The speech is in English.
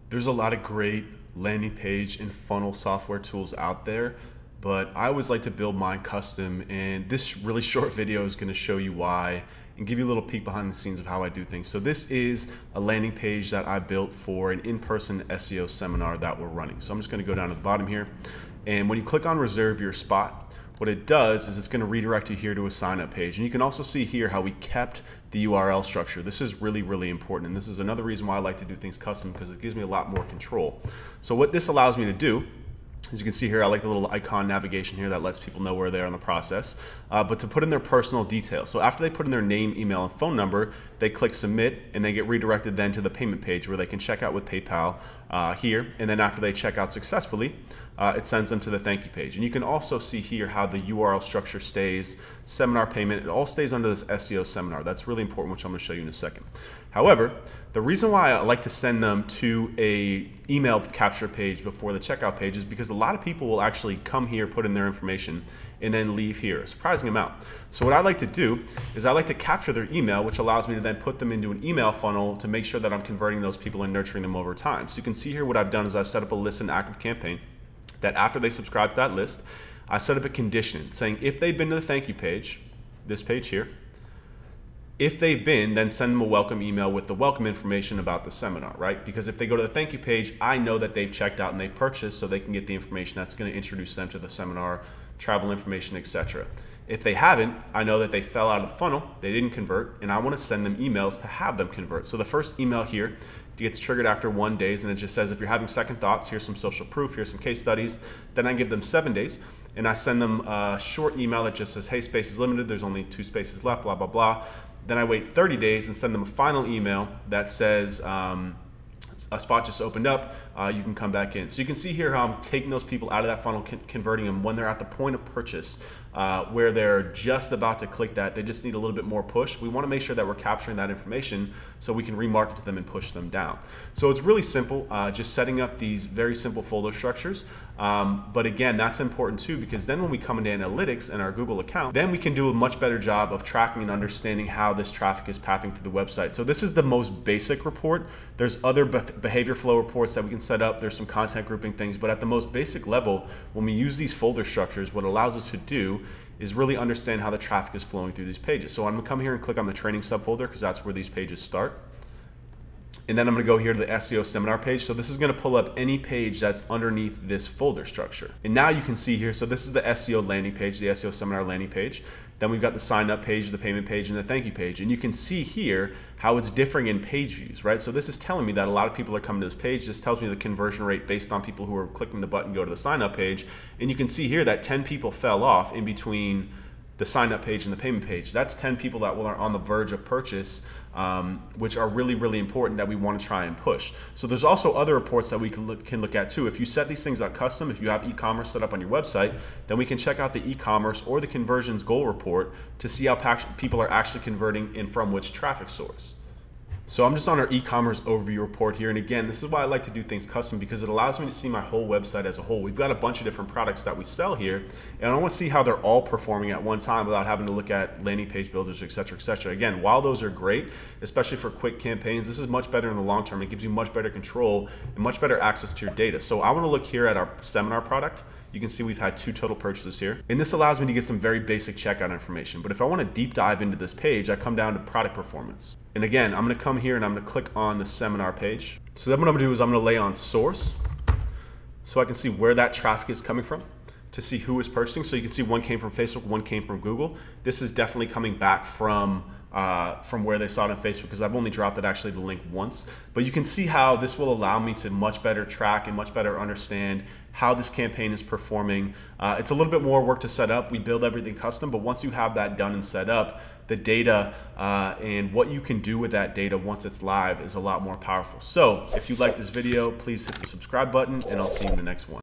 There's a lot of great landing page and funnel software tools out there, but I always like to build mine custom, and this really short video is going to show you why and give you a little peek behind the scenes of how I do things. So this is a landing page that I built for an in-person SEO seminar that we're running. So I'm just going to go down to the bottom here, and when you click on reserve your spot, what it does is it's going to redirect you here to a sign up page. And you can also see here how we kept the URL structure. This is really, really important. And this is another reason why I like to do things custom, because it gives me a lot more control. So what this allows me to do, as you can see here, I like the little icon navigation here that lets people know where they are in the process, but to put in their personal details. So after they put in their name, email, and phone number, they click submit, and they get redirected then to the payment page where they can check out with PayPal here. And then after they check out successfully, it sends them to the thank you page. And you can also see here how the URL structure stays, seminar payment, it all stays under this SEO seminar. That's really important, which I'm going to show you in a second. However, the reason why I like to send them to a email capture page before the checkout page is because a lot of people will actually come here, put in their information, and then leave here, a surprising amount. So what I like to do is I like to capture their email, which allows me to then put them into an email funnel to make sure that I'm converting those people and nurturing them over time. So you can see here what I've done is I've set up a list and active campaign that after they subscribe to that list, I set up a condition saying if they've been to the thank you page, this page here, if they've been, then send them a welcome email with the welcome information about the seminar, right? Because if they go to the thank you page, I know that they've checked out and they've purchased, so they can get the information that's going to introduce them to the seminar, travel information, etc. If they haven't, I know that they fell out of the funnel, they didn't convert, and I want to send them emails to have them convert. So the first email here gets triggered after 1 day, and it just says, if you're having second thoughts, here's some social proof, here's some case studies. Then I give them 7 days, and I send them a short email that just says, hey, space is limited, there's only 2 spaces left, blah, blah, blah. Then I wait 30 days and send them a final email that says, a spot just opened up, you can come back in. So you can see here how I'm taking those people out of that funnel, converting them when they're at the point of purchase, where they're just about to click that. They just need a little bit more push. We want to make sure that we're capturing that information so we can remarket to them and push them down. So it's really simple, just setting up these very simple folder structures. But again, that's important too, because then when we come into analytics and our Google account, then we can do a much better job of tracking and understanding how this traffic is pathing through the website. So this is the most basic report. There's other behavior flow reports that we can set up. There's some content grouping things, but at the most basic level, when we use these folder structures, what it allows us to do is really understand how the traffic is flowing through these pages. So I'm gonna come here and click on the training subfolder because that's where these pages start. And then I'm going to go here to the SEO seminar page. So this is going to pull up any page that's underneath this folder structure. And now you can see here, so this is the SEO landing page, the SEO seminar landing page. Then we've got the sign up page, the payment page, and the thank you page. And you can see here how it's differing in page views, right? So this is telling me that a lot of people are coming to this page. This tells me the conversion rate based on people who are clicking the button, go to the sign up page. And you can see here that 10 people fell off in between the sign up page and the payment page. That's 10 people that are on the verge of purchase, which are really, really important that we want to try and push. So there's also other reports that we can look at too. If you set these things up custom, if you have e-commerce set up on your website, then we can check out the e-commerce or the conversions goal report to see how people are actually converting and from which traffic source. So I'm just on our e-commerce overview report here. And again, this is why I like to do things custom, because it allows me to see my whole website as a whole. We've got a bunch of different products that we sell here, and I want to see how they're all performing at one time without having to look at landing page builders, et cetera, et cetera. Again, while those are great, especially for quick campaigns, this is much better in the long term. It gives you much better control and much better access to your data. So I want to look here at our seminar product. You can see we've had 2 total purchases here. And this allows me to get some very basic checkout information. But if I want to deep dive into this page, I come down to product performance. And again, I'm going to come here and I'm going to click on the seminar page. So then what I'm going to do is I'm going to lay on source so I can see where that traffic is coming from to see who is purchasing. So you can see one came from Facebook, one came from Google. This is definitely coming back from where they saw it on Facebook, because I've only dropped it actually the link once. But you can see how this will allow me to much better track and much better understand how this campaign is performing. It's a little bit more work to set up. We build everything custom, but once you have that done and set up, the data and what you can do with that data once it's live is a lot more powerful. So if you like this video, please hit the subscribe button, and I'll see you in the next one.